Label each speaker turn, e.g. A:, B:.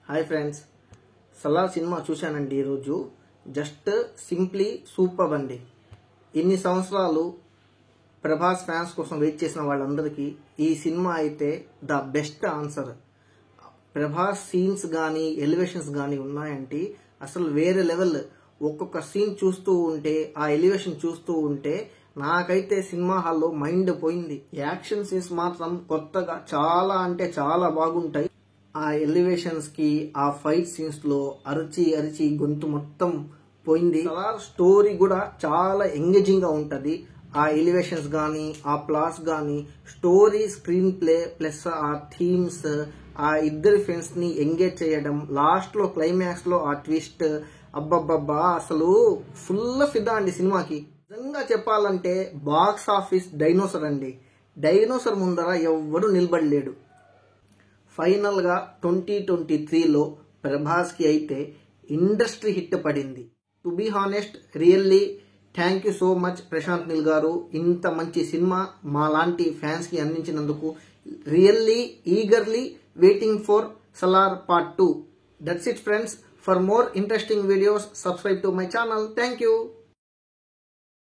A: Hi friends, Salaar cinema చూశానండి ఈరోజు. Just simply super అండి. ఇన్ని సంవత్సరాలు ప్రభాస్ ఫ్యాన్స్ కోసం వెయిట్ చేసిన వాళ్ళందరికీ ఈ సినిమా అయితే the best answer. Prabhas scenes కానీ ఎలివేషన్స్ కానీ ఉన్నాయంటే అసలు వేరే లెవెల్. ఒక్కొక్క సీన్ చూస్తూ ఉంటే, ఆ ఎలివేషన్ చూస్తూ ఉంటే నాకైతే సినిమా హాల్లో మైండ్ పోయింది. యాక్షన్ సీన్స్ మాత్రం కొత్తగా చాలా అంటే చాలా బాగుంటాయి. ఆ ఎలివేషన్స్ కి, ఆ ఫైట్ సీన్స్ లో అరిచి అరిచి గొంతు మొత్తం పోయింది. స్టోరీ కూడా చాలా ఎంగేజింగ్ గా ఉంటది. ఆ ఎలివేషన్స్ గానీ, ఆ ప్లాట్స్ గానీ, స్టోరీ, స్క్రీన్ ప్లే ప్లస్ ఆ థీమ్స్, ఆ ఇద్దరి ఫ్రెండ్స్ ని ఎంగేజ్ చేయడం, లాస్ట్ లో క్లైమాక్స్ లో ఆ ట్విస్ట్, అబ్బబ్బబ్బా అసలు ఫుల్ ఫిదా అండి సినిమాకి. నిజంగా చెప్పాలంటే బాక్స్ ఆఫీస్ డైనోసర్ అండి. డైనోసర్ ముందర ఎవ్వడు నిలబడలేడు. ఫైనల్ గా 2023లో ప్రభాస్ కి అయితే ఇండస్ట్రీ హిట్ పడింది. To be honest, really thank you so much Prashanth Neel garu. ఇంత మంచి సినిమా మా లాంటి ఫ్యాన్స్ కి అందించినందుకు. Really eagerly waiting for Salaar part 2. That's it friends. For more interesting videos, subscribe to my channel. Thank you.